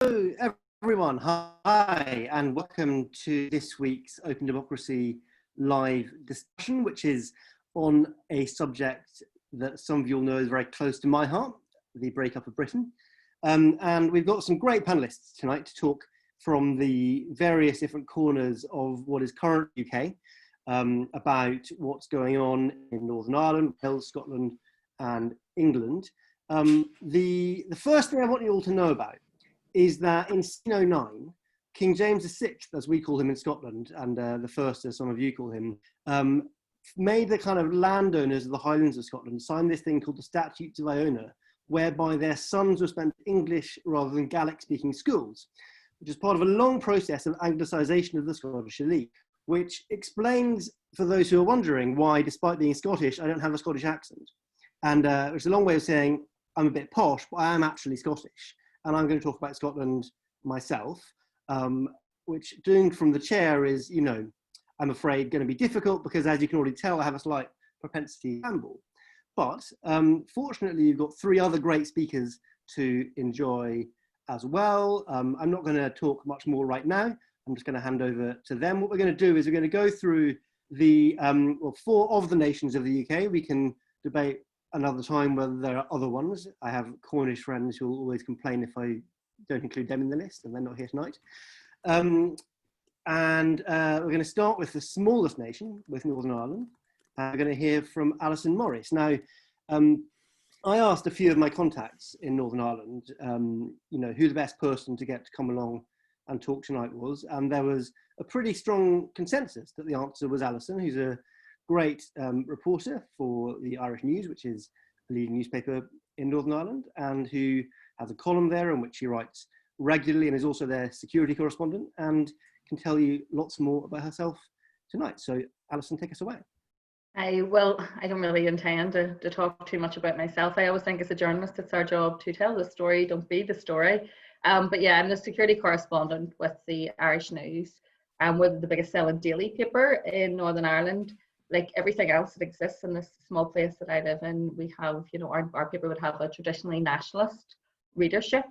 Hello, everyone. Hi, and welcome to this week's Open Democracy live discussion, which is on a subject that some of you all know is very close to my heart, the breakup of Britain. And we've got some great panelists tonight to talk from the various different corners of what is current UK about what's going on in Northern Ireland, Wales, Scotland, and England. The first thing I want you all to know about is that in 1609, King James VI, as we call him in Scotland, and the first, as some of you call him, made the kind of landowners of the Highlands of Scotland sign this thing called the Statutes of Iona, whereby their sons were spent English rather than Gaelic-speaking schools, which is part of a long process of Anglicisation of the Scottish elite, which explains, for those who are wondering, why, despite being Scottish, I don't have a Scottish accent. And it's a long way of saying I'm a bit posh, but I am actually Scottish. And I'm going to talk about Scotland myself, which doing from the chair is, you know, I'm afraid going to be difficult because, as you can already tell, I have a slight propensity to ramble. But fortunately, you've got three other great speakers to enjoy as well. I'm not going to talk much more right now. I'm just going to hand over to them. What we're going to do is we're going to go through the four of the nations of the UK. We can debate another time whether there are other ones. I have Cornish friends who will always complain if I don't include them in the list, and they're not here tonight. We're going to start with the smallest nation, with Northern Ireland. We're going to hear from Allison Morris. Now, I asked a few of my contacts in Northern Ireland, you know, who the best person to get to come along and talk tonight was, and there was a pretty strong consensus that the answer was Allison, who's a great reporter for the Irish News, which is a leading newspaper in Northern Ireland, and who has a column there in which she writes regularly and is also their security correspondent, and can tell you lots more about herself tonight. So Alison, take us away. Well, I don't really intend to talk too much about myself. I always think as a journalist, it's our job to tell the story, don't be the story. But yeah, I'm the security correspondent with the Irish News, and we're the biggest selling daily paper in Northern Ireland. Like everything else that exists in this small place that I live in, we have, you know, our paper would have a traditionally nationalist readership.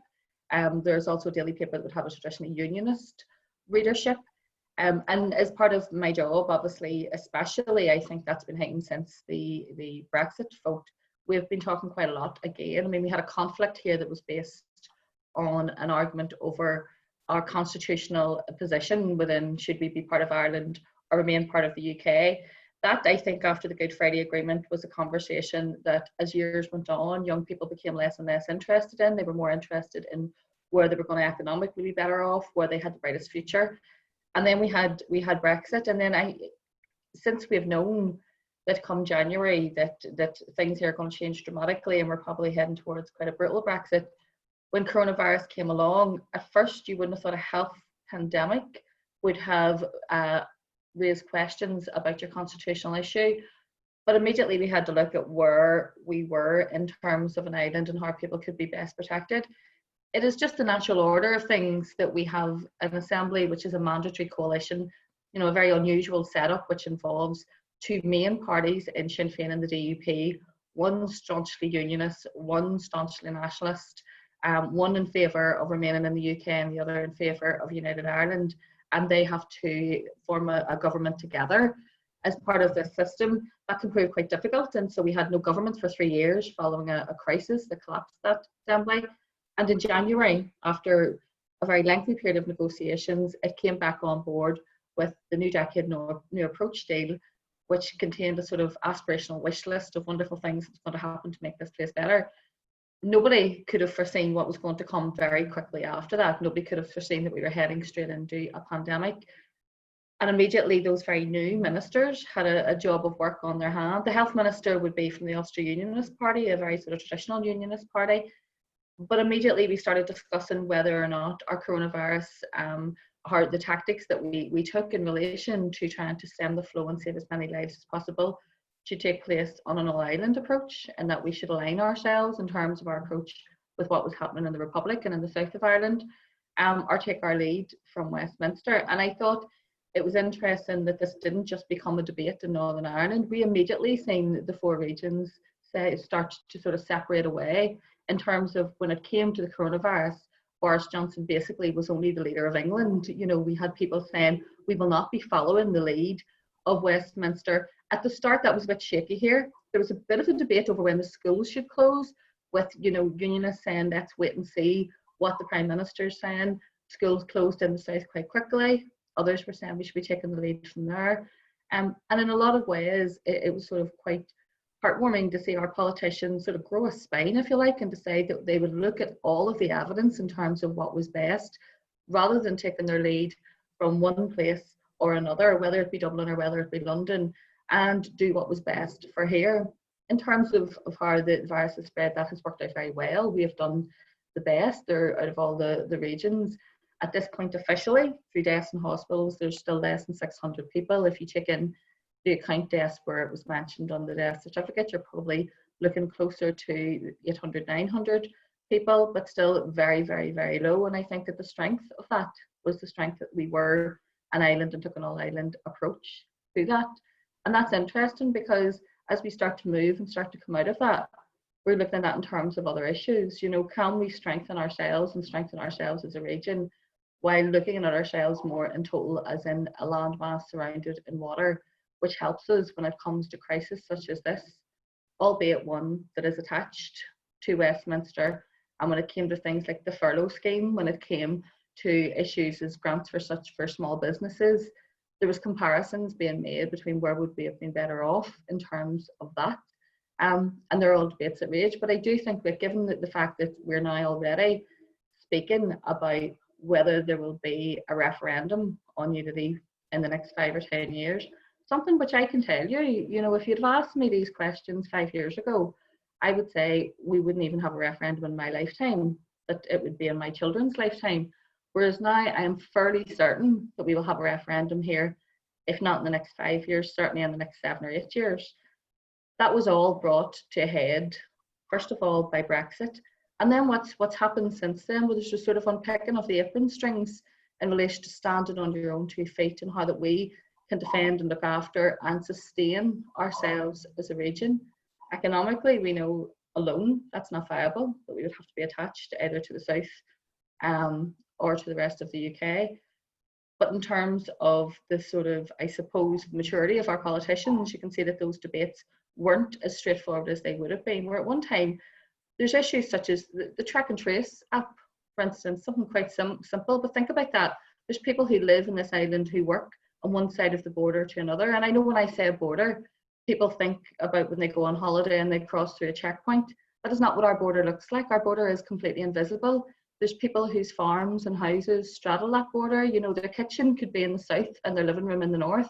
There's also a daily paper that would have a traditionally unionist readership. And as part of my job, obviously, especially, I think that's been heightened since the Brexit vote. We've been talking quite a lot again. I mean, we had a conflict here that was based on an argument over our constitutional position within should we be part of Ireland or remain part of the UK. That, I think, after the Good Friday Agreement was a conversation that as years went on, young people became less and less interested in. They were more interested in where they were going to economically be better off, where they had the brightest future. And then we had Brexit. And then since we've known that come January that things here are going to change dramatically and we're probably heading towards quite a brutal Brexit, when coronavirus came along, at first you wouldn't have thought a health pandemic would have raise questions about your constitutional issue, but immediately we had to look at where we were in terms of an island and how people could be best protected. It is just the natural order of things that we have an assembly which is a mandatory coalition, you know, a very unusual setup which involves two main parties in Sinn Féin and the DUP, one staunchly unionist, one staunchly nationalist, one in favour of remaining in the UK and the other in favour of United Ireland. And they have to form a government together as part of this system. That can prove quite difficult, and so we had no government for 3 years following a crisis that collapsed that assembly. And in January, after a very lengthy period of negotiations, it came back on board with the New Decade New Approach deal, which contained a sort of aspirational wish list of wonderful things that's going to happen to make this place better. Nobody could have foreseen what was going to come very quickly after that. Nobody could have foreseen that we were heading straight into a pandemic. And immediately those very new ministers had a job of work on their hand. The health minister would be from the Ulster Unionist Party, a very sort of traditional unionist party. But immediately we started discussing whether or not our coronavirus, the tactics that we took in relation to trying to stem the flow and save as many lives as possible should take place on an all-island approach, and that we should align ourselves in terms of our approach with what was happening in the Republic and in the south of Ireland, or take our lead from Westminster. And I thought it was interesting that this didn't just become a debate in Northern Ireland. We immediately seen the four regions start to sort of separate away in terms of when it came to the coronavirus, Boris Johnson basically was only the leader of England. You know, we had people saying, we will not be following the lead of Westminster. At the start, that was a bit shaky here. There was a bit of a debate over when the schools should close, with, you know, unionists saying, let's wait and see what the Prime Minister's saying. Schools closed in the south quite quickly. Others were saying we should be taking the lead from there. And in a lot of ways, it was sort of quite heartwarming to see our politicians sort of grow a spine, if you like, and to say that they would look at all of the evidence in terms of what was best, rather than taking their lead from one place or another, whether it be Dublin or whether it be London, and do what was best for here. In terms of how the virus has spread, that has worked out very well. We have done the best there out of all the regions. At this point, officially, through deaths in hospitals, there's still less than 600 people. If you check in the account deaths where it was mentioned on the death certificate, you're probably looking closer to 800, 900 people, but still very, very, very low. And I think that the strength of that was the strength that we were an island and took an all-island approach to that. And that's interesting, because as we start to move and start to come out of that, we're looking at that in terms of other issues. You know, can we strengthen ourselves and strengthen ourselves as a region while looking at ourselves more in total, as in a landmass surrounded in water, which helps us when it comes to crisis such as this, albeit one that is attached to Westminster. And when it came to things like the furlough scheme, when it came to issues as grants for small businesses, there was comparisons being made between where would we have been better off in terms of that. And there are all debates that rage, but I do think that given the fact that we're now already speaking about whether there will be a referendum on unity in the next 5 or 10 years, something which I can tell you, you know, if you'd have asked me these questions 5 years ago, I would say we wouldn't even have a referendum in my lifetime, that it would be in my children's lifetime. Whereas now I am fairly certain that we will have a referendum here, if not in the next 5 years, certainly in the next 7 or 8 years. That was all brought to a head, first of all, by Brexit. And then what's happened since then, well, there's just sort of unpicking of the apron strings in relation to standing on your own 2 feet and how that we can defend and look after and sustain ourselves as a region. Economically, we know alone that's not viable, that we would have to be attached either to the south or to the rest of the UK. But in terms of the sort of, I suppose, maturity of our politicians, you can see that those debates weren't as straightforward as they would have been. Where at one time, there's issues such as the track and trace app, for instance, something quite simple, but think about that. There's people who live in this island who work on one side of the border to another. And I know when I say a border, people think about when they go on holiday and they cross through a checkpoint. That is not what our border looks like. Our border is completely invisible. There's people whose farms and houses straddle that border. You know, their kitchen could be in the south and their living room in the north.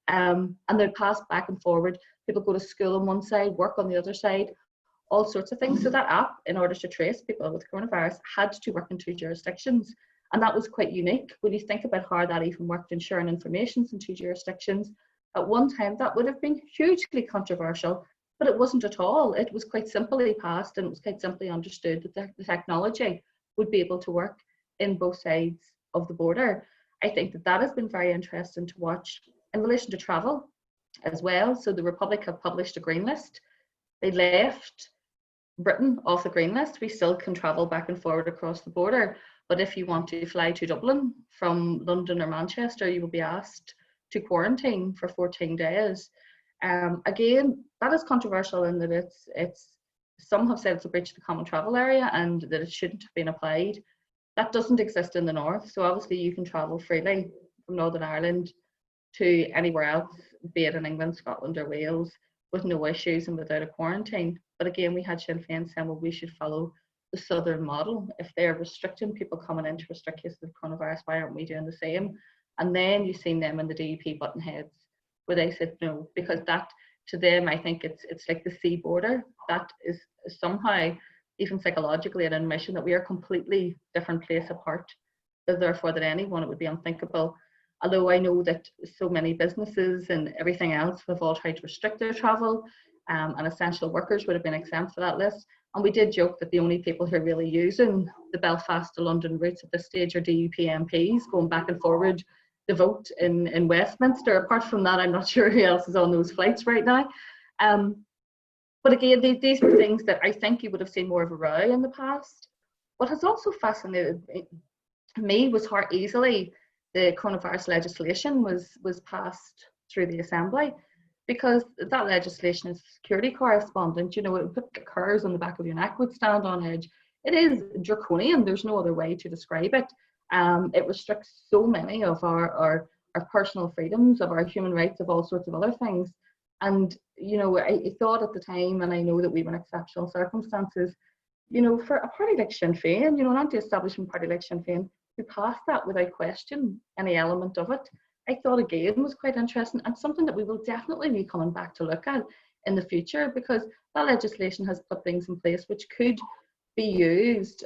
And they pass back and forward. People go to school on one side, work on the other side, all sorts of things. So that app, in order to trace people with coronavirus, had to work in 2 jurisdictions. And that was quite unique. When you think about how that even worked in sharing information in 2 jurisdictions, at one time that would have been hugely controversial, but it wasn't at all. It was quite simply passed, and it was quite simply understood that the technology would be able to work in both sides of the border. I think that has been very interesting to watch in relation to travel as well. So the Republic have published a green list. They left Britain off the green list. We still can travel back and forward across the border, but if you want to fly to Dublin from London or Manchester, you will be asked to quarantine for 14 days. Again, that is controversial in that it's some have said it's a breach of the common travel area and that it shouldn't have been applied. That doesn't exist in the north. So obviously you can travel freely from Northern Ireland to anywhere else, be it in England, Scotland or Wales, with no issues and without a quarantine. But again, we had Sinn Féin saying, well, we should follow the southern model. If they're restricting people coming in to restrict cases of coronavirus, why aren't we doing the same? And then you've seen them in the DUP button heads, where they said no, because that, to them, I think it's like the sea border. That is somehow, even psychologically, an admission that we are a completely different place apart. Therefore, that anyone, it would be unthinkable. Although I know that so many businesses and everything else have all tried to restrict their travel, and essential workers would have been exempt for that list. And we did joke that the only people who are really using the Belfast to London routes at this stage are DUP MPs going back and forward the vote in Westminster. Apart from that, I'm not sure who else is on those flights right now. But again, these were things that I think you would have seen more of a row in the past. what has also fascinated me was how easily the coronavirus legislation was passed through the Assembly, because that legislation is security correspondent. You know, it would put the hairs on the back of your neck would stand on edge. It is draconian. There's no other way to describe it. It restricts so many of our personal freedoms, of our human rights, of all sorts of other things. And, you know, I thought at the time, and I know that we were in exceptional circumstances, you know, for a party like Sinn Féin, you know, an anti-establishment party like Sinn Féin, who passed that without question, any element of it, I thought again was quite interesting, and something that we will definitely be coming back to look at in the future, because that legislation has put things in place which could be used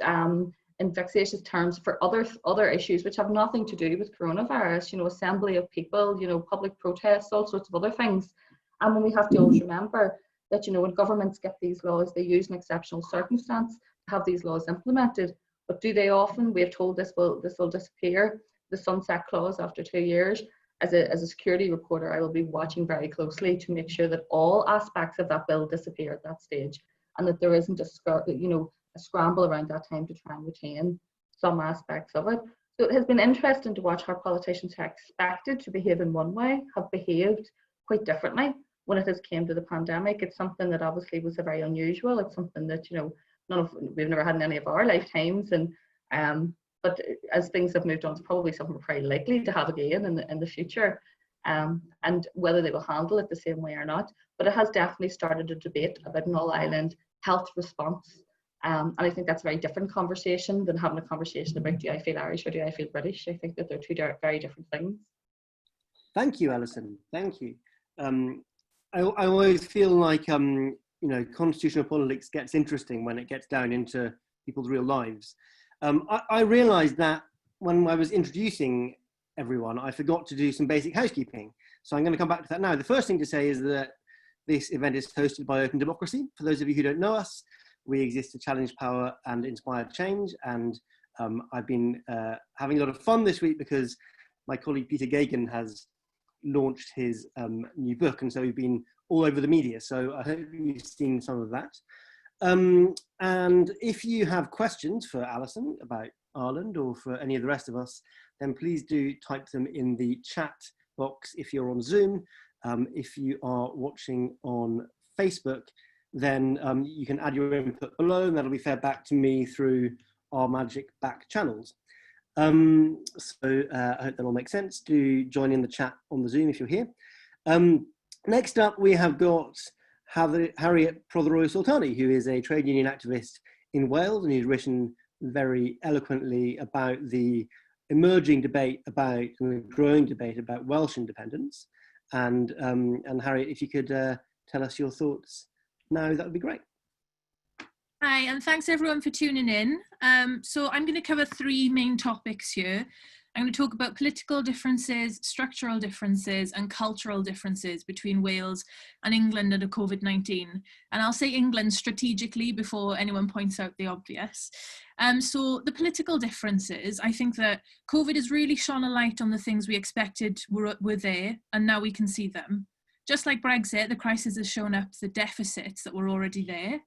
in vexatious terms for other issues which have nothing to do with coronavirus, you know, assembly of people, you know, public protests, all sorts of other things. And when we have to always remember that, you know, when governments get these laws, they use an exceptional circumstance to have these laws implemented. But do they often? We have told this will disappear, the sunset clause after 2 years. As a security reporter, I will be watching very closely to make sure that all aspects of that bill disappear at that stage, and that there isn't a scramble around that time to try and retain some aspects of it. So it has been interesting to watch how politicians who are expected to behave in one way have behaved quite differently when it has came to the pandemic. It's something that obviously was very unusual. It's something that, you know, we've never had in any of our lifetimes, and but as things have moved on, it's probably something we're very likely to have again in the future, and whether they will handle it the same way or not. But it has definitely started a debate about an all-island health response, and I think that's a very different conversation than having a conversation about, do I feel Irish or do I feel British? I think that they're two very different things. Thank you, Alison. Thank you. I always feel like you know, constitutional politics gets interesting when it gets down into people's real lives. I realised that when I was introducing everyone, I forgot to do some basic housekeeping. So I'm going to come back to that now. The first thing to say is that this event is hosted by Open Democracy. For those of you who don't know us, we exist to challenge power and inspire change. And I've been having a lot of fun this week because my colleague Peter Gagan has launched his new book, and so we've been all over the media. So I hope you've seen some of that. And if you have questions for Alison about Ireland or for any of the rest of us, then please do type them in the chat box if you're on Zoom. If you are watching on Facebook, then you can add your input below, and that'll be fed back to me through our magic back channels. I hope that all makes sense. Do join in the chat on the Zoom if you're here. Next up, we have got Harriet Protheroe-Soltani, who is a trade union activist in Wales, and who's written very eloquently about the emerging debate about, and the growing debate about Welsh independence. And Harriet, if you could tell us your thoughts now, that would be great. Hi, and thanks everyone for tuning in. So I'm going to cover three main topics here. I'm going to talk about political differences, structural differences, and cultural differences between Wales and England under COVID-19. And I'll say England strategically before anyone points out the obvious. So the political differences, I think that COVID has really shone a light on the things we expected were there, and now we can see them. Just like Brexit, the crisis has shown up the deficits that were already there.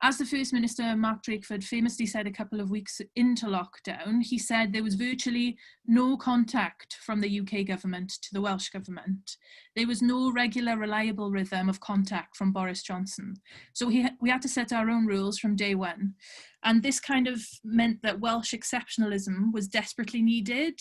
As the First Minister, Mark Drakeford, famously said a couple of weeks into lockdown, he said there was virtually no contact from the UK government to the Welsh government. There was no regular, reliable rhythm of contact from Boris Johnson. So we had to set our own rules from day one. And this kind of meant that Welsh exceptionalism was desperately needed.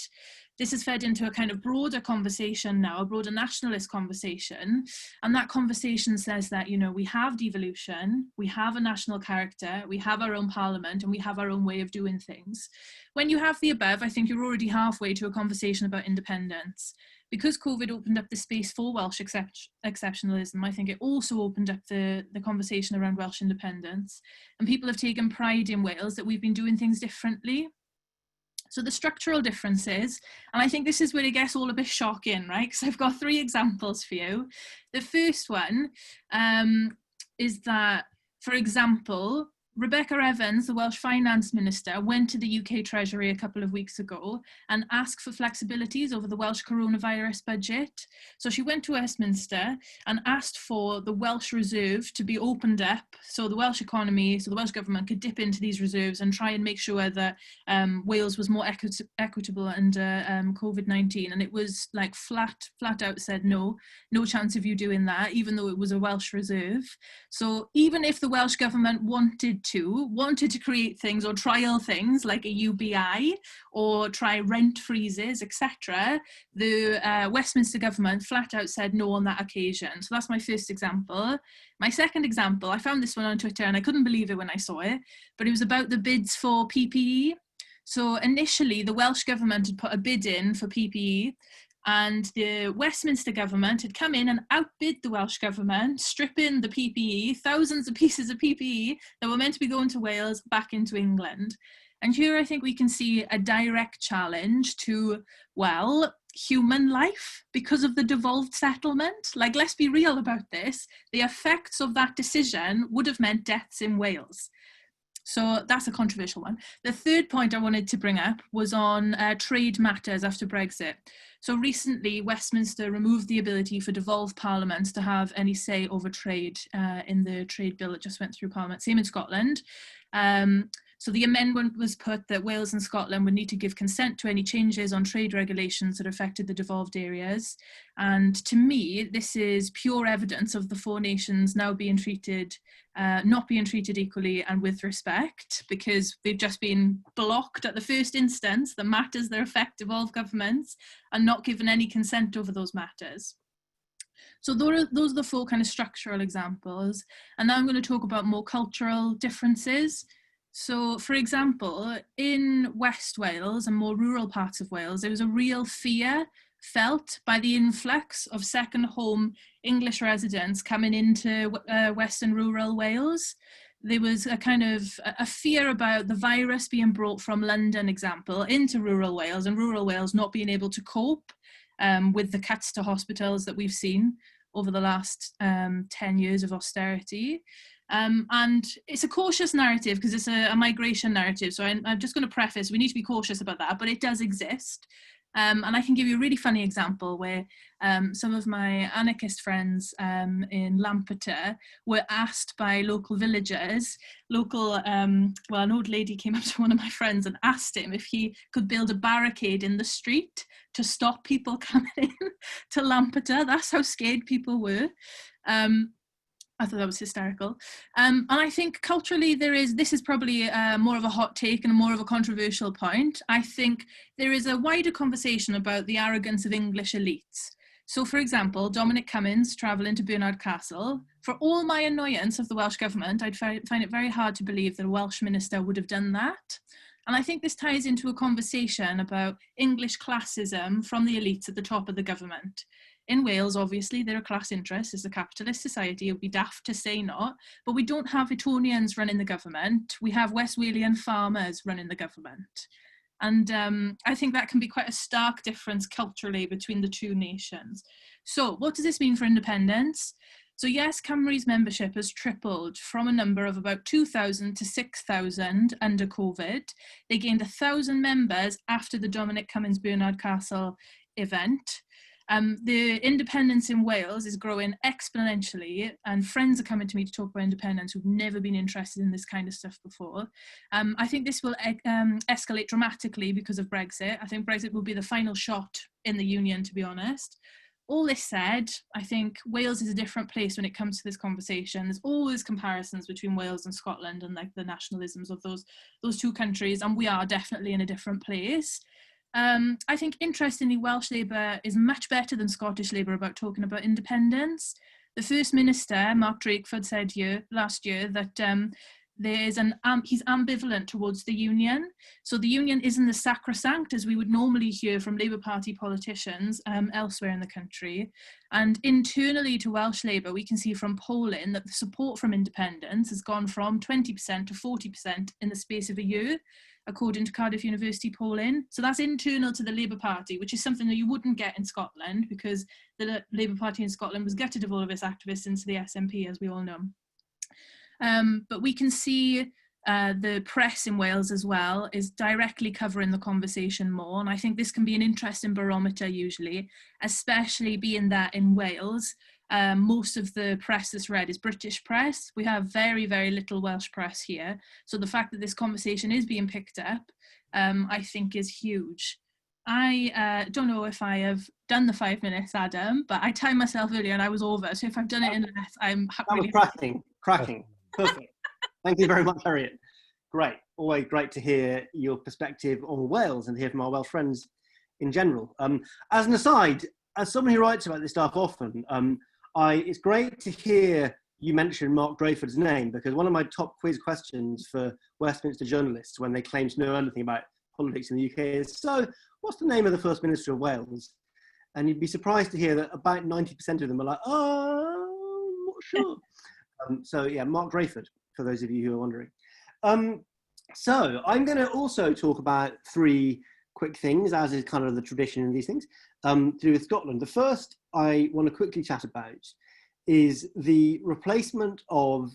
This has fed into a kind of broader conversation now, a broader nationalist conversation. And that conversation says that, you know, we have devolution, we have a national character, we have our own parliament, and we have our own way of doing things. When you have the above, I think you're already halfway to a conversation about independence. Because COVID opened up the space for Welsh exceptionalism, I think it also opened up the conversation around Welsh independence. And people have taken pride in Wales that we've been doing things differently. So the structural differences, and I think this is where it gets all a bit shocking, right? Because I've got three examples for you. The first one is that, for example, Rebecca Evans, the Welsh Finance Minister, went to the UK Treasury a couple of weeks ago and asked for flexibilities over the Welsh coronavirus budget. So she went to Westminster and asked for the Welsh Reserve to be opened up so the Welsh economy, so the Welsh government could dip into these reserves and try and make sure that Wales was more equitable under COVID-19. And it was like flat out said, no chance of you doing that, even though it was a Welsh reserve. So even if the Welsh government wanted to create things or trial things like a UBI or try rent freezes, etc., the Westminster government flat out said no on that occasion. So that's my first example. My second example, I found this one on Twitter and I couldn't believe it when I saw it, but it was about the bids for PPE. So initially the Welsh government had put a bid in for PPE, and the Westminster government had come in and outbid the Welsh government, stripping the PPE, thousands of pieces of PPE that were meant to be going to Wales back into England. And here I think we can see a direct challenge to, well, human life because of the devolved settlement. Like, let's be real about this. The effects of that decision would have meant deaths in Wales. So that's a controversial one. The third point I wanted to bring up was on trade matters after Brexit. So recently, Westminster removed the ability for devolved parliaments to have any say over trade in the trade bill that just went through Parliament. Same in Scotland. So the amendment was put that Wales and Scotland would need to give consent to any changes on trade regulations that affected the devolved areas. And to me, this is pure evidence of the four nations now being treated, not being treated equally and with respect, because they've just been blocked at the first instance, the matters that affect devolved governments, and not given any consent over those matters. So those are the four kind of structural examples. And now I'm going to talk about more cultural differences. So, for example, in West Wales and more rural parts of Wales, there was a real fear felt by the influx of second home English residents coming into Western rural Wales. There was a kind of a fear about the virus being brought from London, example, into rural Wales, and rural Wales not being able to cope with the cuts to hospitals that we've seen over the last 10 years of austerity. And it's a cautious narrative because it's a migration narrative. So I'm just going to preface, we need to be cautious about that, but it does exist. And I can give you a really funny example where some of my anarchist friends in Lampeter were asked by local villagers, an old lady came up to one of my friends and asked him if he could build a barricade in the street to stop people coming in to Lampeter. That's how scared people were. I thought that was hysterical. And I think culturally this is probably more of a hot take and more of a controversial point. I think there is a wider conversation about the arrogance of English elites. So for example, Dominic Cummings travelling to Barnett Castle. For all my annoyance of the Welsh government, I'd find it very hard to believe that a Welsh minister would have done that. And I think this ties into a conversation about English classism from the elites at the top of the government. In Wales, obviously, there are class interests. It's a capitalist society. It would be daft to say not. But we don't have Etonians running the government. We have West Walian farmers running the government. And I think that can be quite a stark difference culturally between the two nations. So what does this mean for independence? So yes, Cymru's membership has tripled from a number of about 2,000 to 6,000 under COVID. They gained 1,000 members after the Dominic Cummings Barnett Castle event. The independence in Wales is growing exponentially, and friends are coming to me to talk about independence who've never been interested in this kind of stuff before. I think this will escalate dramatically because of Brexit. I think Brexit will be the final shot in the union, to be honest. All this said, I think Wales is a different place when it comes to this conversation. There's always comparisons between Wales and Scotland and like the nationalisms of those two countries, and we are definitely in a different place. I think, interestingly, Welsh Labour is much better than Scottish Labour about talking about independence. The First Minister, Mark Drakeford, said last year that he's ambivalent towards the union. So the union isn't as sacrosanct as we would normally hear from Labour Party politicians elsewhere in the country. And internally to Welsh Labour, we can see from polling that the support from independence has gone from 20% to 40% in the space of a year, according to Cardiff University polling. So that's internal to the Labour Party, which is something that you wouldn't get in Scotland because the Labour Party in Scotland was gutted of all of its activists into the SNP, as we all know. But we can see The press in Wales as well is directly covering the conversation more. And I think this can be an interesting barometer usually, especially being that in Wales, most of the press that's read is British press. We have very, very little Welsh press here. So the fact that this conversation is being picked up, I think is huge. I don't know if I have done the 5 minutes, Adam, but I timed myself earlier and I was over. So if I've done it in less, I'm really happy. Cracking. Perfect. Thank you very much, Harriet. Great. Always great to hear your perspective on Wales and hear from our Welsh friends in general. As an aside, as someone who writes about this stuff often, it's great to hear you mention Mark Drayford's name, because one of my top quiz questions for Westminster journalists when they claim to know anything about politics in the UK is, so what's the name of the First Minister of Wales? And you'd be surprised to hear that about 90% of them are like, oh, I'm not sure. So yeah, Mark Drayford, for those of you who are wondering. So I'm going to also talk about three quick things, as is kind of the tradition in these things, to do with Scotland. The first I want to quickly chat about is the replacement of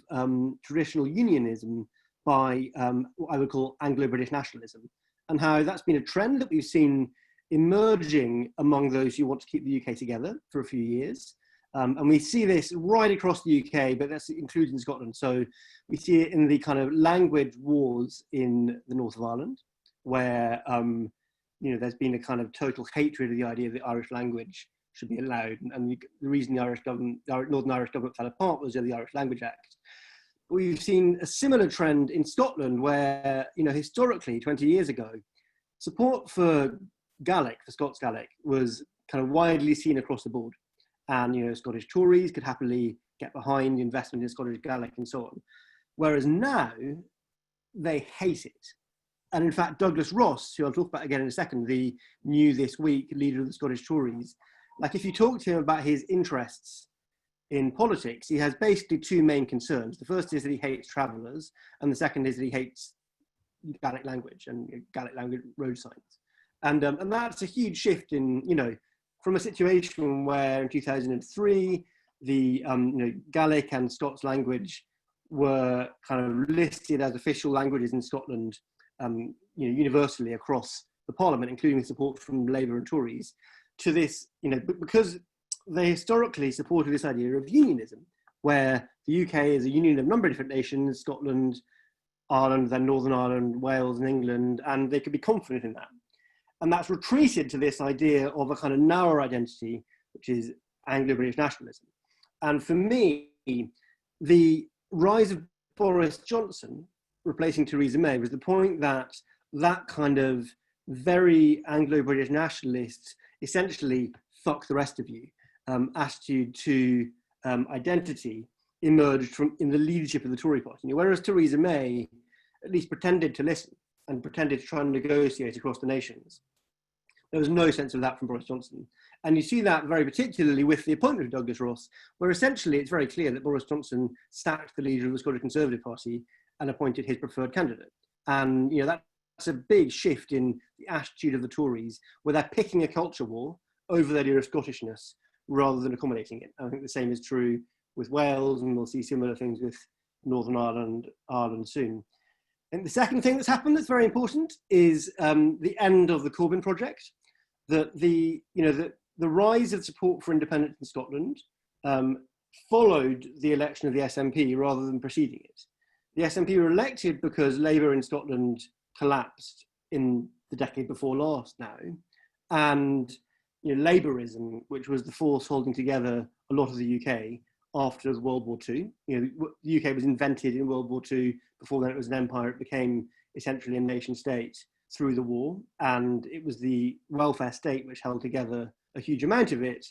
traditional unionism by what I would call Anglo-British nationalism, and how that's been a trend that we've seen emerging among those who want to keep the UK together for a few years. And we see this right across the UK, but that's including Scotland. So we see it in the kind of language wars in the north of Ireland, where there's been a kind of total hatred of the idea that the Irish language should be allowed. And the reason the Northern Irish government fell apart was the Irish Language Act. We've seen a similar trend in Scotland, where historically, 20 years ago, support for Gaelic, for Scots Gaelic, was kind of widely seen across the board. And Scottish Tories could happily get behind investment in Scottish Gaelic and so on. Whereas now, they hate it. And in fact, Douglas Ross, who I'll talk about again in a second, the new this week leader of the Scottish Tories, like if you talk to him about his interests in politics, he has basically two main concerns. The first is that he hates travellers, and the second is that he hates Gaelic language and Gaelic language road signs. And that's a huge shift in, from a situation where in 2003, the Gaelic and Scots language were kind of listed as official languages in Scotland, universally across the Parliament, including with support from Labour and Tories, to this, because they historically supported this idea of unionism, where the UK is a union of a number of different nations, Scotland, Ireland, then Northern Ireland, Wales and England, and they could be confident in that. And that's retreated to this idea of a kind of narrower identity, which is Anglo-British nationalism. And for me, the rise of Boris Johnson replacing Theresa May was the point that that kind of very Anglo-British nationalist, essentially fuck the rest of you, attitude to identity emerged from in the leadership of the Tory party. Whereas Theresa May at least pretended to listen and pretended to try and negotiate across the nations, there was no sense of that from Boris Johnson. And you see that very particularly with the appointment of Douglas Ross, where essentially it's very clear that Boris Johnson sacked the leader of the Scottish Conservative Party and appointed his preferred candidate. And that's a big shift in the attitude of the Tories, where they're picking a culture war over the idea of Scottishness rather than accommodating it. I think the same is true with Wales, and we'll see similar things with Northern Ireland soon. And the second thing that's happened that's very important is the end of the Corbyn project. That the rise of support for independence in Scotland followed the election of the SNP rather than preceding it. The SNP were elected because Labour in Scotland collapsed in the decade before last now, and Labourism, which was the force holding together a lot of the UK after World War II. The UK was invented in World War II. Before then, it was an empire. It became essentially a nation state through the war, and it was the welfare state which held together a huge amount of it.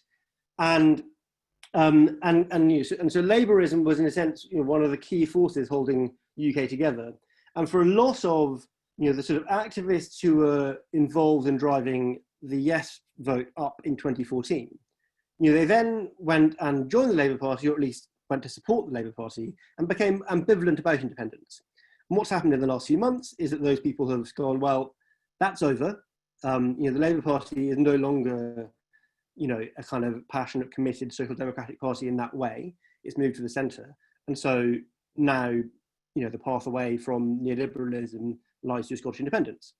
And so Labourism was, in a sense, one of the key forces holding the UK together. And for a lot of the sort of activists who were involved in driving the yes vote up in 2014, they then went and joined the Labour Party, or at least went to support the Labour Party, and became ambivalent about independence. And what's happened in the last few months is that those people have gone, well, that's over. The Labour Party is no longer, a kind of passionate, committed social democratic party in that way. It's moved to the centre. And so now the path away from neoliberalism lies to Scottish independence.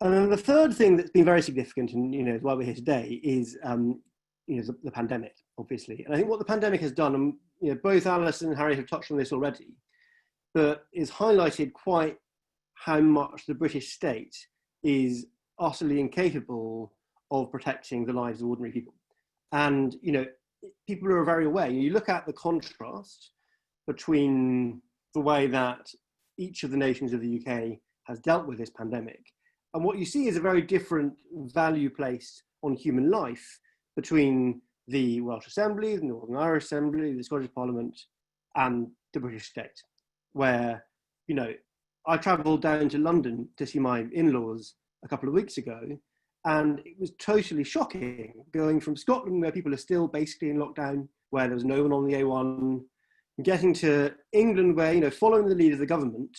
And then the third thing that's been very significant, and why we're here today, is the pandemic, obviously. And I think what the pandemic has done, and both Alison and Harry have touched on this already, but is highlighted quite how much the British state is utterly incapable of protecting the lives of ordinary people. And people are very aware. You look at the contrast between the way that each of the nations of the UK has dealt with this pandemic, and what you see is a very different value placed on human life between the Welsh Assembly, the Northern Irish Assembly, the Scottish Parliament, and the British state, where, I travelled down to London to see my in-laws a couple of weeks ago, and it was totally shocking going from Scotland, where people are still basically in lockdown, where there was no one on the A1, getting to England, where, following the lead of the government,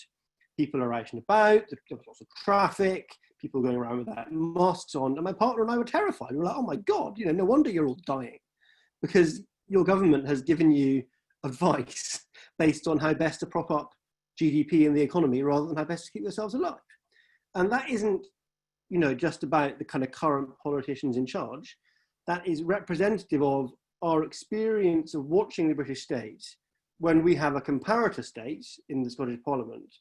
people are out and about, there's lots of traffic, people going around without masks on, and my partner and I were terrified. We were like, oh my God, no wonder you're all dying, because your government has given you advice based on how best to prop up GDP and the economy rather than how best to keep yourselves alive. And that isn't, just about the kind of current politicians in charge. That is representative of our experience of watching the British state when we have a comparator state in the Scottish Parliament,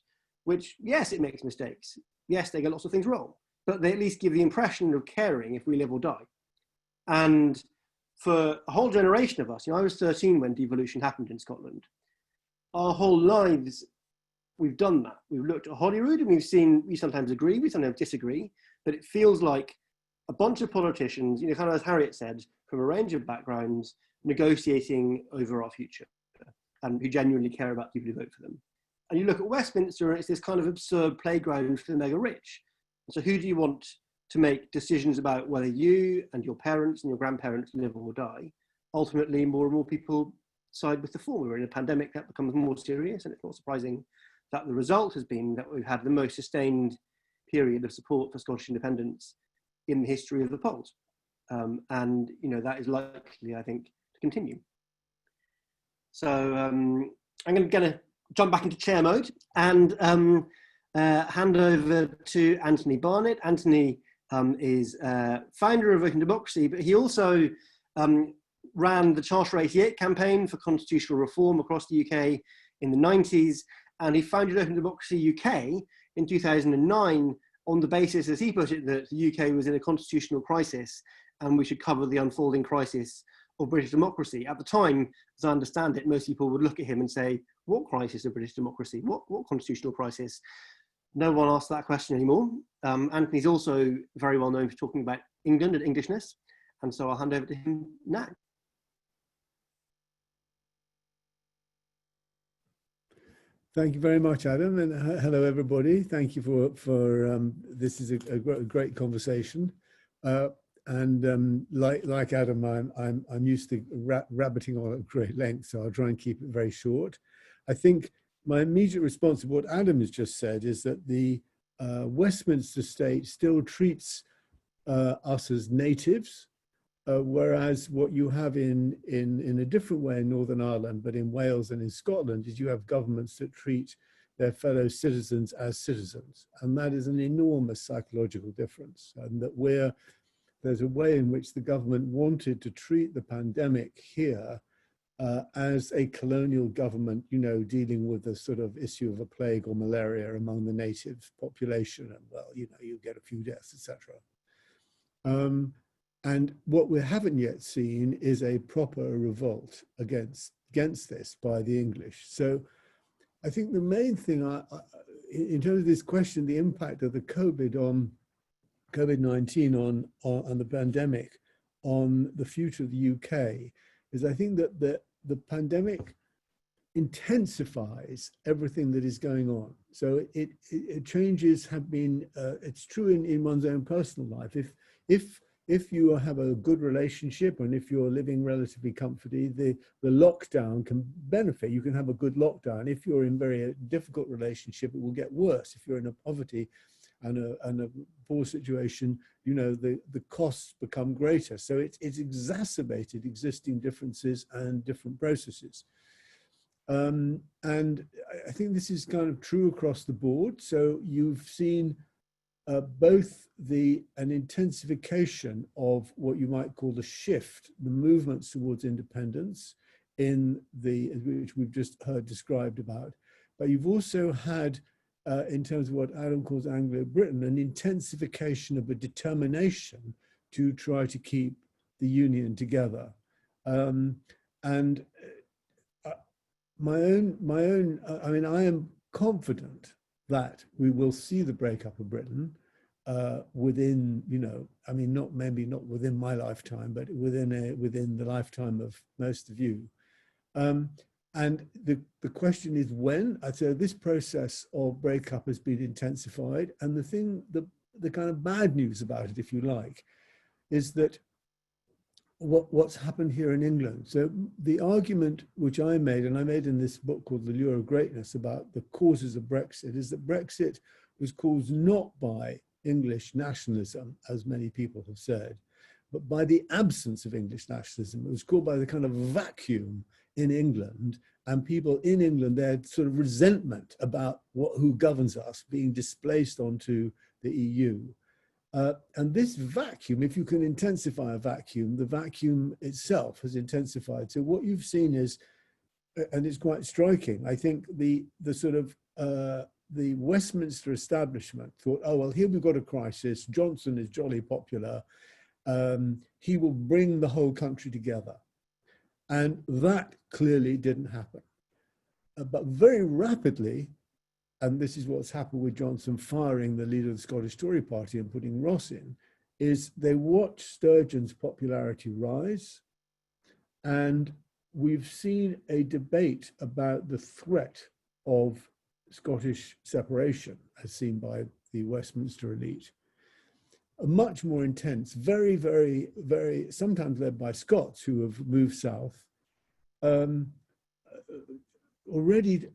which, yes, it makes mistakes. Yes, they get lots of things wrong, but they at least give the impression of caring if we live or die. And for a whole generation of us, I was 13 when devolution happened in Scotland. Our whole lives, we've done that. We've looked at Holyrood and we sometimes agree, we sometimes disagree, but it feels like a bunch of politicians, kind of as Harriet said, from a range of backgrounds, negotiating over our future and who genuinely care about people who vote for them. And you look at Westminster and it's this kind of absurd playground for the mega rich. So who do you want to make decisions about whether you and your parents and your grandparents live or die? Ultimately, more and more people side with the former. We're in a pandemic that becomes more serious, and it's not surprising that the result has been that we've had the most sustained period of support for Scottish independence in the history of the polls. And that is likely, I think, to continue. So I'm going to jump back into chair mode and hand over to Anthony Barnett. Anthony is founder of Open Democracy, but he also ran the Charter 88 campaign for constitutional reform across the UK in the 90s, and he founded Open Democracy UK in 2009 on the basis, as he put it, that the UK was in a constitutional crisis and we should cover the unfolding crisis of British democracy. At the time, as I understand it, most people would look at him and say, what crisis of British democracy? What constitutional crisis? No one asks that question anymore. Anthony's also very well known for talking about England and Englishness, and so I'll hand over to him now. Thank you very much, Adam, and hello everybody. Thank you for this is a great conversation. Like Adam, I'm used to rabbiting on at great length, so I'll try and keep it very short. I think my immediate response to what Adam has just said is that the Westminster state still treats us as natives, whereas what you have in a different way in Northern Ireland, but in Wales and in Scotland, is you have governments that treat their fellow citizens as citizens. And that is an enormous psychological difference. And that there's a way in which the government wanted to treat the pandemic here as a colonial government, dealing with the sort of issue of a plague or malaria among the native population. And well, you get a few deaths, etc. And what we haven't yet seen is a proper revolt against this by the English. So I think the main thing, in terms of this question, the impact of the COVID-19 on the pandemic on the future of the UK, is I think that the pandemic intensifies everything that is going on. So changes have been, it's true in one's own personal life. If you have a good relationship and if you're living relatively comfortably, the lockdown can benefit. You can have a good lockdown. If you're in very difficult relationship, it will get worse. If you're in a poverty and a poor situation, the costs become greater. So it's exacerbated existing differences and different processes. And I think this is kind of true across the board. So you've seen both an intensification of what you might call the shift, the movements towards independence which we've just heard described about. But you've also had, in terms of what Adam calls Anglo-Britain, an intensification of a determination to try to keep the union together. I am confident that we will see the breakup of Britain within, maybe not within my lifetime, but within the lifetime of most of you. And the question is when. So this process of breakup has been intensified, and the kind of bad news about it, if you like, is that what's happened here in England. So the argument which I made, and I made in this book called The Lure of Greatness about the causes of Brexit, is that Brexit was caused not by English nationalism, as many people have said, but by the absence of English nationalism. It was caused by the kind of vacuum in England, and people in England, their sort of resentment about who governs us being displaced onto the EU. And this vacuum, if you can intensify a vacuum, the vacuum itself has intensified. So what you've seen is, and it's quite striking, I think the Westminster establishment thought, oh, well, here we've got a crisis. Johnson is jolly popular. He will bring the whole country together. And that clearly didn't happen. But very rapidly, and this is what's happened with Johnson firing the leader of the Scottish Tory party and putting Ross in, is they watched Sturgeon's popularity rise. And we've seen a debate about the threat of Scottish separation, as seen by the Westminster elite. Much more intense, very, very, very, sometimes led by Scots who have moved south, already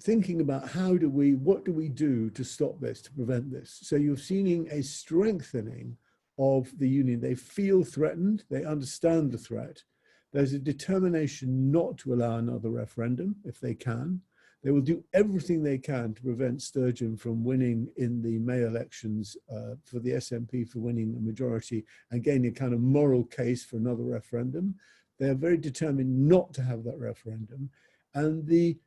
thinking about what do we do to stop this, to prevent this. So you're seeing a strengthening of the union. They feel threatened, they understand the threat. There's a determination not to allow another referendum if they can. They will do everything they can to prevent Sturgeon from winning in the May elections, for the SNP for winning a majority and gaining a kind of moral case for another referendum. They are very determined not to have that referendum. And the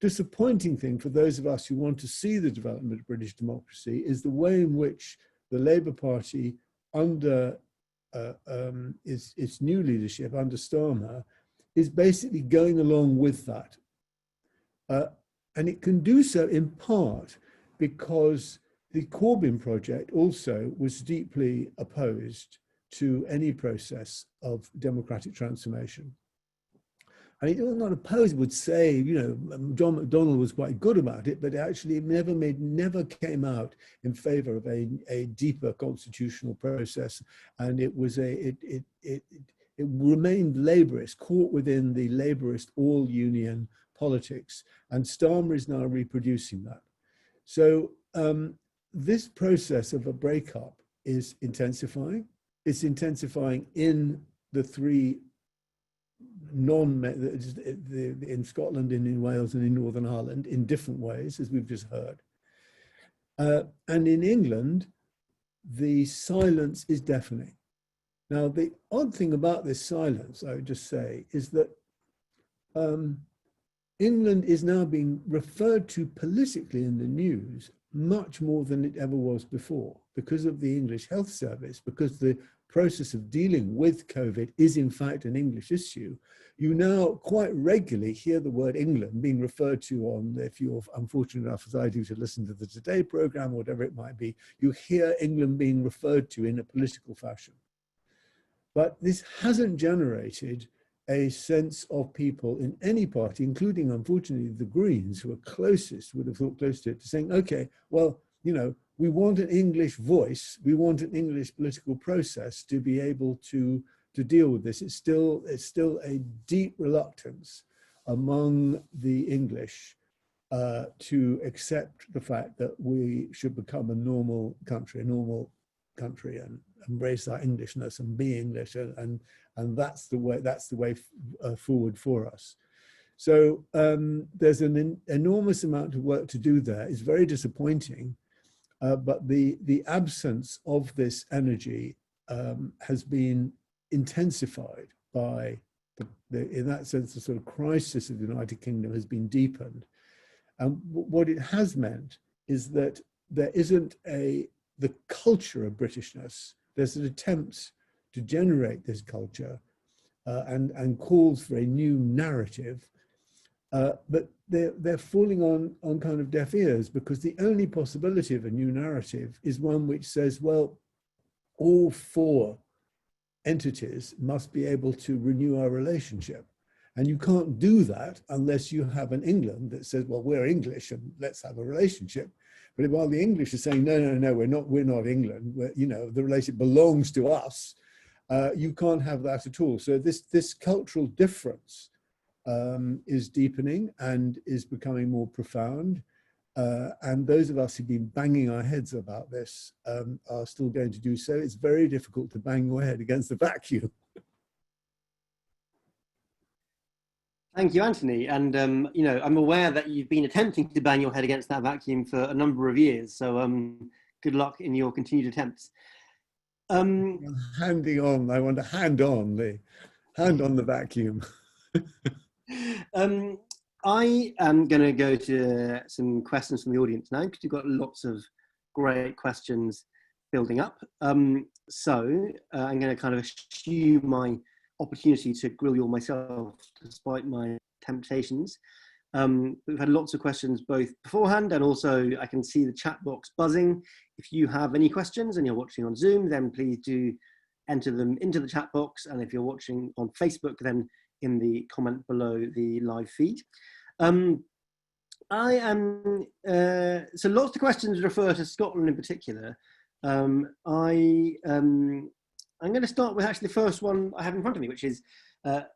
disappointing thing for those of us who want to see the development of British democracy is the way in which the Labour Party under its new leadership, under Starmer, is basically going along with that. And it can do so in part because the Corbyn project also was deeply opposed to any process of democratic transformation. And it was not opposed, would say, John McDonnell was quite good about it, but it actually never came out in favor of a deeper constitutional process. And it remained Labourist, caught within the Labourist all-union politics, and Starmer is now reproducing that. So this process of a breakup is intensifying. It's intensifying in the three in Scotland and in Wales and in Northern Ireland in different ways, as we've just heard. And in England, the silence is deafening. Now, the odd thing about this silence, I would just say, is that England is now being referred to politically in the news much more than it ever was before because of the English Health Service, because the process of dealing with COVID is in fact an English issue. You now quite regularly hear the word England being referred to on, if you're unfortunate enough as I do to listen to the Today programme or whatever it might be, you hear England being referred to in a political fashion. But this hasn't generated a sense of people in any party, including, unfortunately, the Greens, who are closest, would have thought close to it, to saying, okay, well, we want an English voice, we want an English political process to be able to deal with this. It's still a deep reluctance among the English to accept the fact that we should become a normal country and embrace our Englishness and be English, and that's the way forward for us. So there's an enormous amount of work to do there. It's very disappointing, but the absence of this energy has been intensified by in that sense, the sort of crisis of the United Kingdom has been deepened. And what it has meant is that there isn't the culture of Britishness. There's an attempt to generate this culture and calls for a new narrative, but they're falling on kind of deaf ears, because the only possibility of a new narrative is one which says, well, all four entities must be able to renew our relationship. And you can't do that unless you have an England that says, well, we're English and let's have a relationship. But while the English are saying, no, no, no, we're not England, the relationship belongs to us, you can't have that at all. So this cultural difference is deepening and is becoming more profound. And those of us who've been banging our heads about this are still going to do so. It's very difficult to bang your head against the vacuum. Thank you, Anthony. And, I'm aware that you've been attempting to bang your head against that vacuum for a number of years. So good luck in your continued attempts. Handing on, I want to hand on the vacuum. I am going to go to some questions from the audience now, because you've got lots of great questions building up. So I'm going to kind of eschew my opportunity to grill you all myself, despite my temptations. We've had lots of questions both beforehand, and also I can see the chat box buzzing. If you have any questions and you're watching on Zoom, then please do enter them into the chat box. And if you're watching on Facebook, then in the comment below the live feed. So lots of questions refer to Scotland in particular. I'm going to start with actually the first one I have in front of me, which is,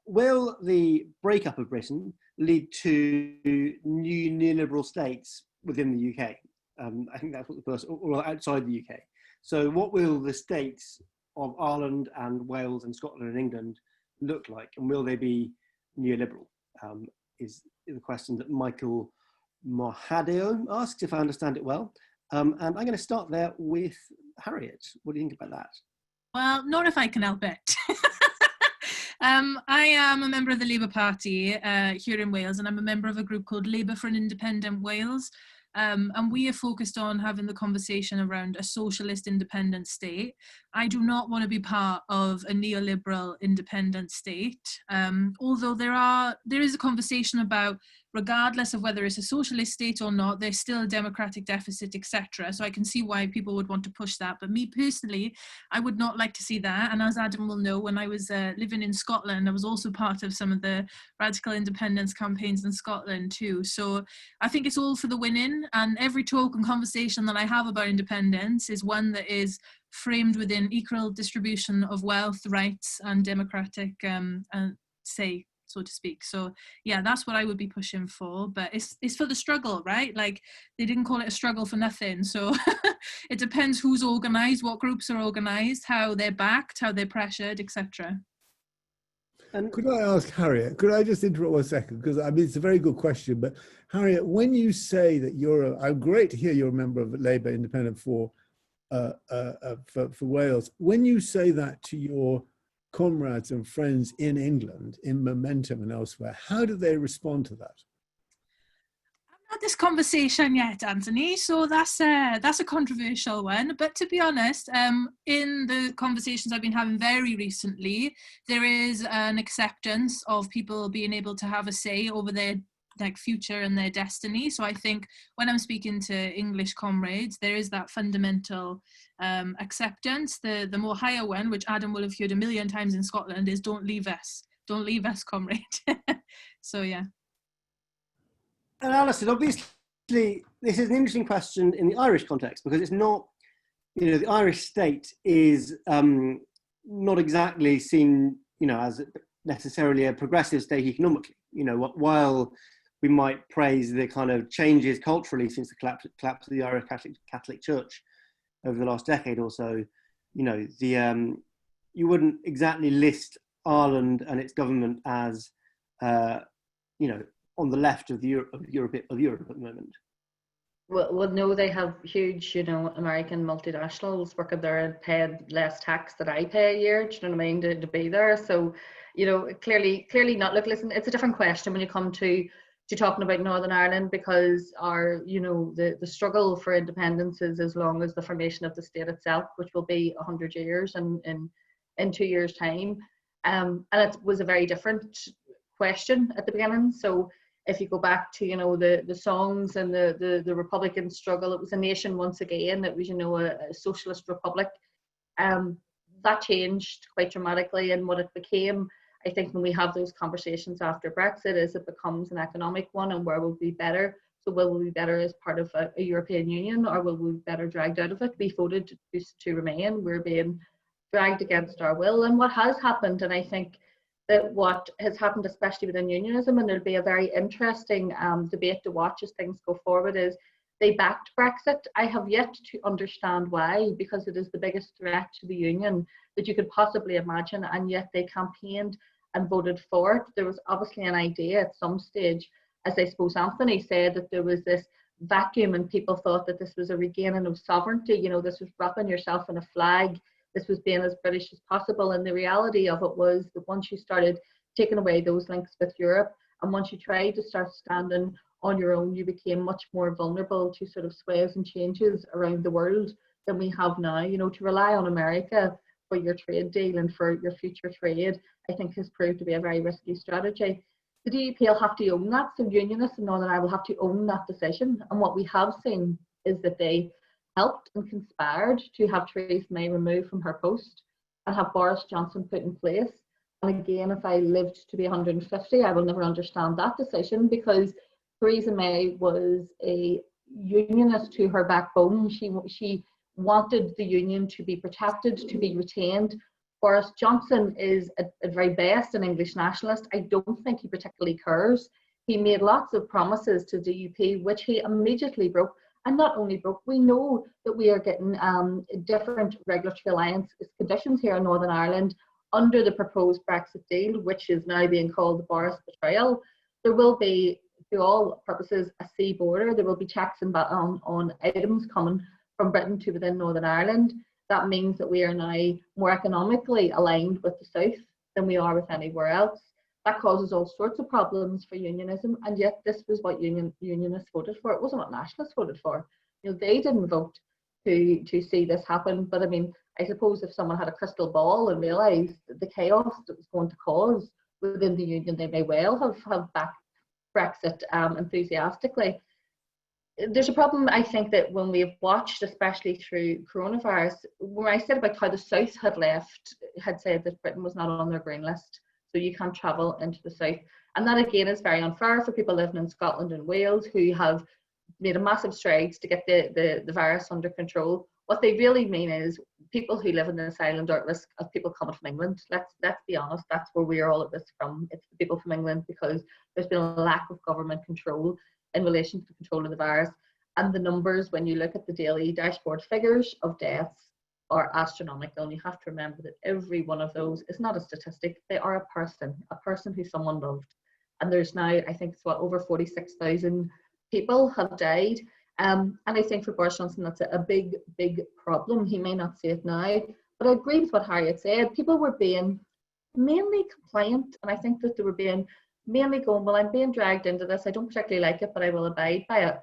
will the breakup of Britain lead to new neoliberal states within the UK? I think that's what the person, or outside the UK. So what will the states of Ireland and Wales and Scotland and England look like? And will they be neoliberal? Is the question that Michael Mohadeo asks, if I understand it well. And I'm going to start there with Harriet. What do you think about that? Well, not if I can help it. I am a member of the Labour Party here in Wales, and I'm a member of a group called Labour for an Independent Wales. And we are focused on having the conversation around a socialist independent state. I do not want to be part of a neoliberal independent state, although there is a conversation about, regardless of whether it's a socialist state or not, there's still a democratic deficit, etc. So I can see why people would want to push that. But me personally, I would not like to see that. And as Adam will know, when I was living in Scotland, I was also part of some of the radical independence campaigns in Scotland too. So I think it's all for the winning. And every talk and conversation that I have about independence is one that is framed within equal distribution of wealth, rights, and democratic say, so to speak. So yeah, that's what I would be pushing for. But it's for the struggle, right? Like, they didn't call it a struggle for nothing. So it depends who's organised, what groups are organised, how they're backed, how they're pressured, etc. Could I ask Harriet, could I just interrupt 1 second? Because I mean, it's a very good question, but Harriet, when you say that I'm great to hear you're a member of Labour Independent for Wales. When you say that to your comrades and friends in England, in Momentum and elsewhere, how do they respond to that? I've had this conversation yet, Anthony, so that's a controversial one. But to be honest, in the conversations I've been having very recently, there is an acceptance of people being able to have a say over their future and their destiny. So I think when I'm speaking to English comrades, there is that fundamental acceptance. The more higher one, which Adam will have heard a million times in Scotland, is don't leave us, comrade. So yeah. And Alison, obviously, this is an interesting question in the Irish context, because it's not, the Irish state is not exactly seen, as necessarily a progressive state economically. While we might praise the kind of changes culturally since the collapse of the Irish Catholic Church over the last decade or so, you wouldn't exactly list Ireland and its government as on the left of Europe at the moment? Well, no, they have huge, American multinationals working there and paying less tax than I pay a year. Do you know what I mean? To be there. So, clearly not. Look, listen, it's a different question when you come to talking about Northern Ireland, because the struggle for independence is as long as the formation of the state itself, which will be 100 years in 2 years' time. And it was a very different question at the beginning. So if you go back to the songs and the Republican struggle, it was a nation once again. It was a socialist republic. That changed quite dramatically, and what it became, I think, when we have those conversations after Brexit, is it becomes an economic one, and where will we be better? So will we be better as part of a European Union, or will we be better dragged out of it? We voted to remain. We're being dragged against our will. And what has happened, and I think that what has happened, especially within unionism, and there'll be a very interesting debate to watch as things go forward, is they backed Brexit. I have yet to understand why, because it is the biggest threat to the union that you could possibly imagine, and yet they campaigned and voted for it. There was obviously an idea at some stage, as I suppose Anthony said, that there was this vacuum and people thought that this was a regaining of sovereignty. This was wrapping yourself in a flag. This was being as British as possible. And the reality of it was that once you started taking away those links with Europe, and once you tried to start standing on your own, you became much more vulnerable to sort of sways and changes around the world than we have now. To rely on America for your trade deal and for your future trade, I think has proved to be a very risky strategy. The DUP will have to own that. So unionists in Northern Ireland will have to own that decision. And what we have seen is that they helped and conspired to have Theresa May removed from her post and have Boris Johnson put in place. And again, if I lived to be 150, I will never understand that decision, because Theresa May was a unionist to her backbone. She wanted the union to be protected, to be retained. Boris Johnson is at very best an English nationalist. I don't think he particularly cares. He made lots of promises to DUP, which he immediately broke. And not only broke, we know that we are getting different regulatory alliance conditions here in Northern Ireland under the proposed Brexit deal, which is now being called the Boris betrayal. There will be, to all purposes, a sea border. There will be checks on items coming from Britain to within Northern Ireland. That means that we are now more economically aligned with the South than we are with anywhere else. That causes all sorts of problems for unionism, and yet this was what unionists voted for. It wasn't what nationalists voted for. They didn't vote to see this happen. But I mean, I suppose if someone had a crystal ball and realised the chaos that was going to cause within the union, they may well have backed Brexit enthusiastically. There's a problem, I think, that when we've watched, especially through coronavirus, when I said about how the South had said that Britain was not on their green list, so you can't travel into the South. And that again is very unfair for people living in Scotland and Wales, who have made a massive strides to get the virus under control. What they really mean is people who live in this island are at risk of people coming from England. Let's be honest, that's where we are all at risk from. It's the people from England, because there's been a lack of government control in relation to the control of the virus. And the numbers, when you look at the daily dashboard figures of deaths, are astronomical. And you have to remember that every one of those is not a statistic. They are a person who someone loved. And there's now, I think it's over 46,000 people have died. And I think for Boris Johnson, that's a big, big problem. He may not see it now, but I agree with what Harriet said. People were being mainly compliant, and I think that they were being mainly going, well, I'm being dragged into this. I don't particularly like it, but I will abide by it.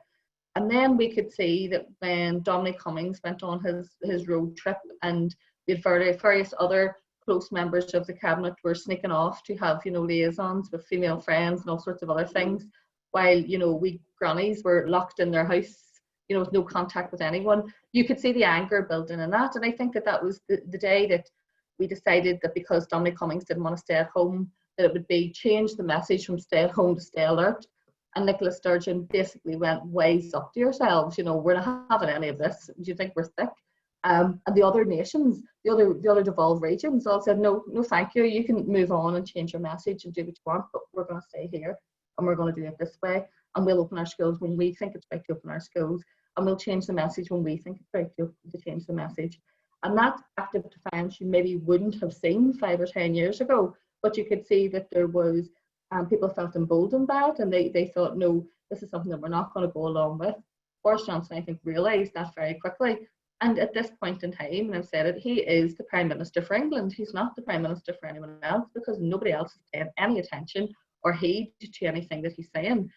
And then we could see that when Dominic Cummings went on his road trip, and we had various other close members of the cabinet were sneaking off to have, liaisons with female friends and all sorts of other things, while, we grannies were locked in their house, with no contact with anyone. You could see the anger building in that. And I think that was the day that we decided that because Dominic Cummings didn't want to stay at home, that it would be change the message from stay at home to stay alert. And Nicola Sturgeon basically went, ways up to yourselves, we're not having any of this. Do you think we're thick? And the other nations, the other devolved regions all said, no, thank you. You can move on and change your message and do what you want, but we're going to stay here and we're going to do it this way. And we'll open our schools when we think it's right to open our schools. And we'll change the message when we think it's right to change the message. And that active defiance you maybe wouldn't have seen 5 or 10 years ago, but you could see that there was people felt emboldened by it, and they thought, no, this is something that we're not going to go along with. Boris Johnson, I think, realised that very quickly. And at this point in time, and I've said it, he is the Prime Minister for England. He's not the Prime Minister for anyone else, because nobody else is paying any attention or heed to anything that he's saying.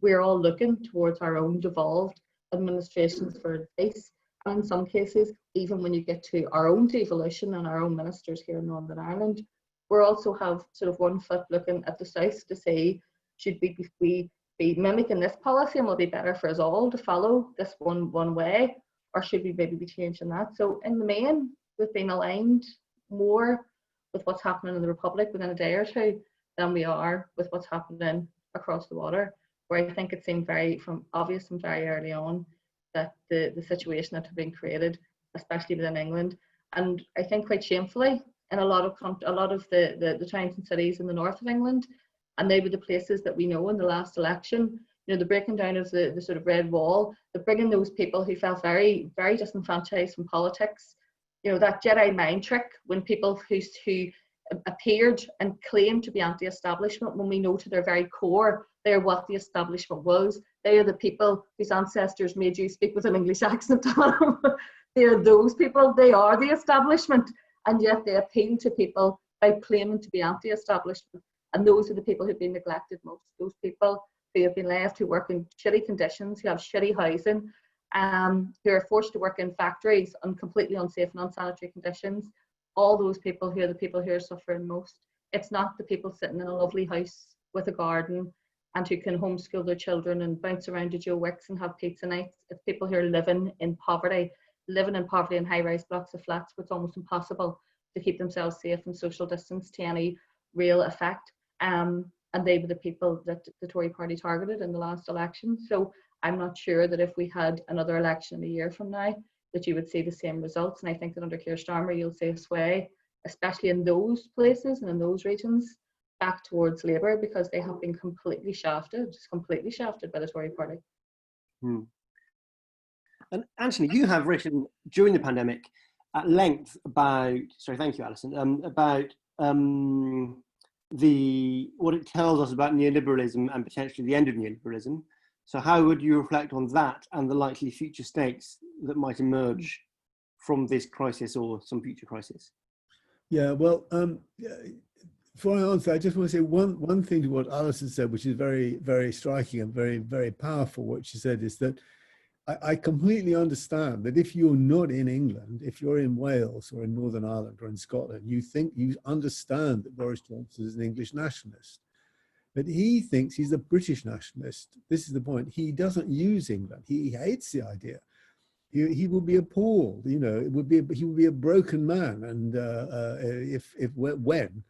We're all looking towards our own devolved administrations for advice. And in some cases, even when you get to our own devolution and our own ministers here in Northern Ireland, we also have sort of one foot looking at the south to say, should we be mimicking this policy and will it be better for us all to follow this one way, or should we maybe be changing that? So in the main, we've been aligned more with what's happening in the Republic within a day or two than we are with what's happening across the water, where I think it seemed very obvious from very early on that the situation that had been created, especially within England, and I think quite shamefully in a lot of the towns and cities in the north of England, and they were the places that we know in the last election, you know, the breaking down of the sort of red wall, the bringing those people who felt very, very disenfranchised from politics, you know, that Jedi mind trick when people who appeared and claimed to be anti-establishment, when we know to their very core they're what the establishment was. They are the people whose ancestors made you speak with an English accent. They are those people. They are the establishment, and yet they appeal to people by claiming to be anti-establishment. And those are the people who've been neglected most. Those people who have been left, who work in shitty conditions, who have shitty housing, who are forced to work in factories on completely unsafe and unsanitary conditions. All those people who are the people who are suffering most. It's not the people sitting in a lovely house with a garden and who can homeschool their children and bounce around to Joe Wicks and have pizza nights. It's people who are living in poverty in high-rise blocks of flats where it's almost impossible to keep themselves safe and social distance to any real effect. And they were the people that the Tory party targeted in the last election. So I'm not sure that if we had another election in a year from now, that you would see the same results. And I think that under Keir Starmer, you'll see a sway, especially in those places and in those regions, back towards Labour, because they have been completely shafted by the Tory party. And Anthony, you have written during the pandemic at length about, thank you, Alison, about what it tells us about neoliberalism and potentially the end of neoliberalism. So how would you reflect on that and the likely future states that might emerge from this crisis or some future crisis? Yeah, well, before I answer, I just want to say one thing to what Alison said, which is very, very striking and very, very powerful. What she said is that I completely understand that if you're not in England, if you're in Wales or in Northern Ireland or in Scotland, you understand that Boris Johnson is an English nationalist. But he thinks he's a British nationalist. This is the point. He doesn't use England. He hates the idea. He will be appalled. You know, he would be a broken man. And when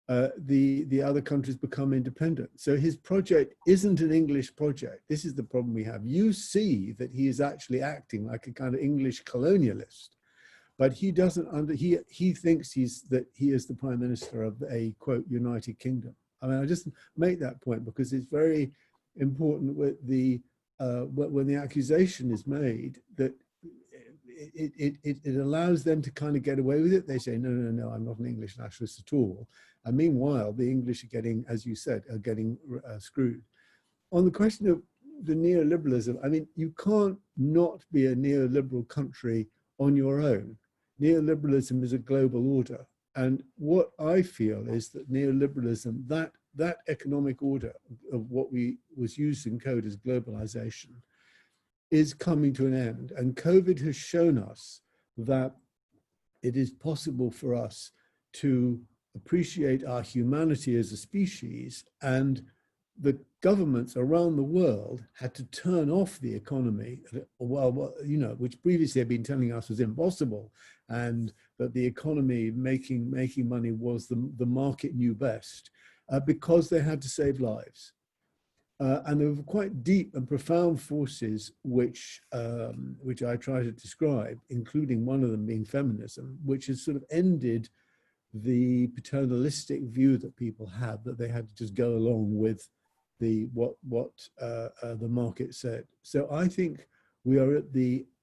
the other countries become independent. So his project isn't an English project. This is the problem we have. You see that he is actually acting like a kind of English colonialist, but he doesn't he thinks he is the Prime Minister of a, quote, United Kingdom. I mean, I just make that point because it's very important with when the accusation is made that it allows them to kind of get away with it. They say, no, I'm not an English nationalist at all. And meanwhile, the English are getting, as you said, screwed. On the question of the neoliberalism, I mean, you can't not be a neoliberal country on your own. Neoliberalism is a global order. And what I feel is that neoliberalism, that economic order of what was used in code as globalization, is coming to an end. And COVID has shown us that it is possible for us to appreciate our humanity as a species, and the governments around the world had to turn off the economy, which previously had been telling us was impossible, and that the economy making money was the market knew best, because they had to save lives. And there were quite deep and profound forces which I try to describe, including one of them being feminism, which has sort of ended the paternalistic view that people had, that they had to just go along with what the market said. So I think we are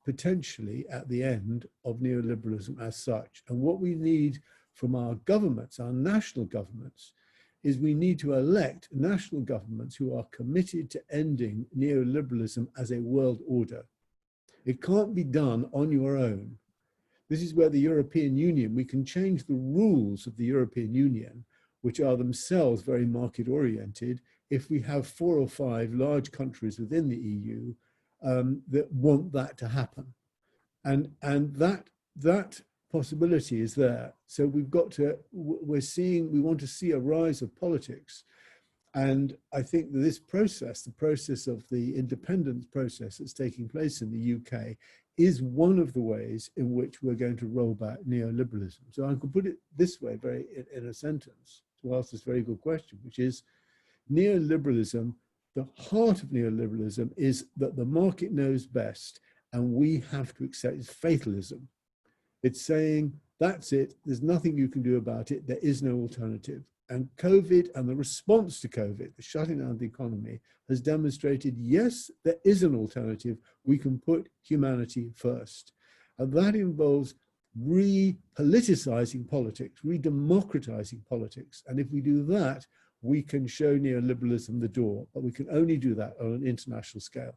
potentially at the end of neoliberalism as such. And what we need from our governments, our national governments, is we need to elect national governments who are committed to ending neoliberalism as a world order. It can't be done on your own. This is where the European Union, we can change the rules of the European Union, which are themselves very market oriented, if we have 4 or 5 large countries within the EU that want that to happen. And that possibility is there. So we want to see a rise of politics. And I think that this process, the process of the independence process that's taking place in the UK, is one of the ways in which we're going to roll back neoliberalism. So I could put it this way, in a sentence, to ask this very good question, which is neoliberalism, the heart of neoliberalism is that the market knows best and we have to accept it's fatalism. It's saying, that's it, there's nothing you can do about it, there is no alternative. And COVID and the response to COVID, the shutting down of the economy, has demonstrated, yes, there is an alternative. We can put humanity first. And that involves re-politicizing politics, re-democratizing politics. And if we do that, we can show neoliberalism the door, but we can only do that on an international scale.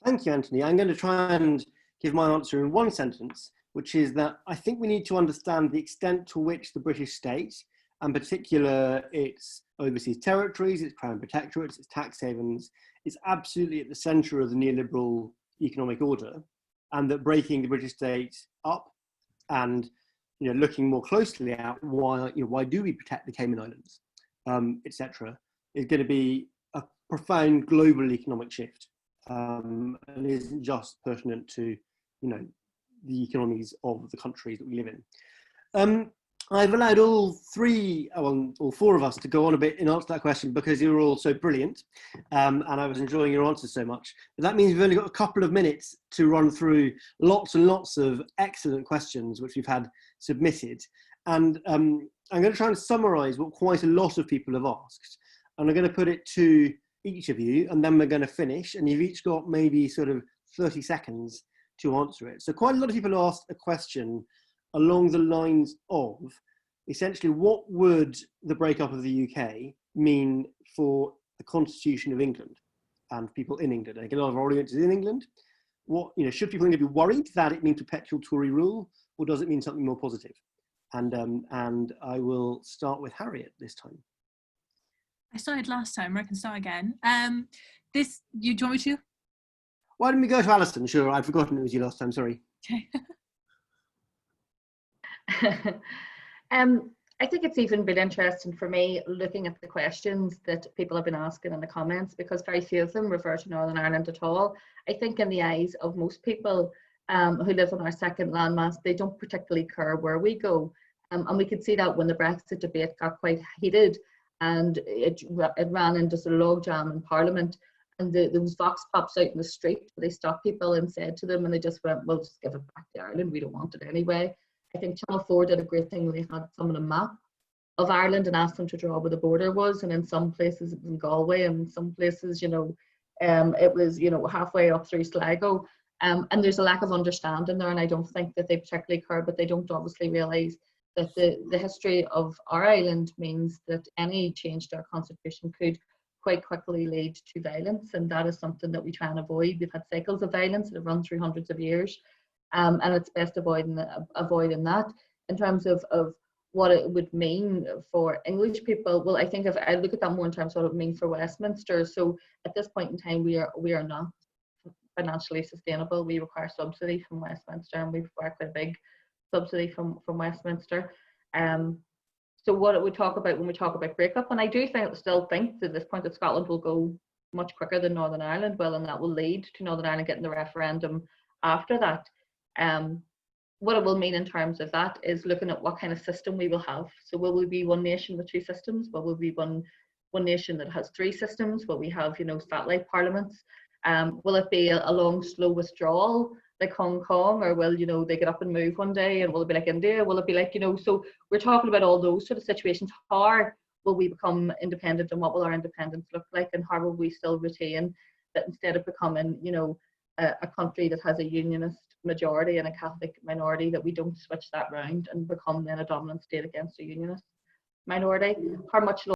Thank you, Anthony. I'm going to try and give my answer in one sentence, which is that I think we need to understand the extent to which the British state, and particular its overseas territories, its crown protectorates, its tax havens, is absolutely at the centre of the neoliberal economic order, and that breaking the British state up and looking more closely at why do we protect the Cayman Islands, etc., is going to be a profound global economic shift, and isn't just pertinent to the economies of the countries that we live in. I've allowed all 4 of us to go on a bit in answer to that question because you're all so brilliant, and I was enjoying your answers so much. But that means we've only got a couple of minutes to run through lots and lots of excellent questions which we've had submitted. And I'm going to try and summarise what quite a lot of people have asked. And I'm going to put it to each of you, and then we're going to finish. And you've each got maybe sort of 30 seconds to answer it. So quite a lot of people asked a question along the lines of, essentially, what would the breakup of the UK mean for the Constitution of England and people in England? I get a lot of our audience is in England. Should people be worried that it means perpetual Tory rule, or does it mean something more positive? And I will start with Harriet this time. I started last time, I can start again. Do you want me to? Why don't we go to Alison? Sure, I'd forgotten it was you last time, sorry. Okay. I think it's even been interesting for me looking at the questions that people have been asking in the comments, because very few of them refer to Northern Ireland at all. I think in the eyes of most people who live on our second landmass, they don't particularly care where we go. And we could see that when the Brexit debate got quite heated and it ran into sort of logjam in Parliament, and there was vox pops out in the street. They stopped people and said to them, and they just went, well, just give it back to Ireland. We don't want it anyway. I think Channel 4 did a great thing when they had someone a map of Ireland and asked them to draw where the border was. And in some places it was in Galway, and in some places, it was, halfway up through Sligo. And there's a lack of understanding there. And I don't think that they particularly care, but they don't obviously realise that the history of our island means that any change to our constitution could quite quickly lead to violence. And that is something that we try and avoid. We've had cycles of violence that have run through hundreds of years. And it's best avoiding that. In terms of what it would mean for English people, well, I think if I look at that more in terms of what it would mean for Westminster. So at this point in time, we are not financially sustainable. We require subsidy from Westminster, and we require quite a big subsidy from Westminster. So what it would talk about when we talk about breakup, and I do still think to this point that Scotland will go much quicker than Northern Ireland will, and that will lead to Northern Ireland getting the referendum after that. What it will mean in terms of that is looking at what kind of system we will have. So will we be one nation with 2 systems? Will we be one nation that has 3 systems? Will we have, satellite parliaments? Will it be a long, slow withdrawal like Hong Kong, or will, they get up and move one day, and will it be like India? Will it be like, so we're talking about all those sort of situations. How will we become independent, and what will our independence look like, and how will we still retain that instead of becoming, a country that has a unionist majority and a Catholic minority, that we don't switch that round and become then a dominant state against a unionist? minority, how much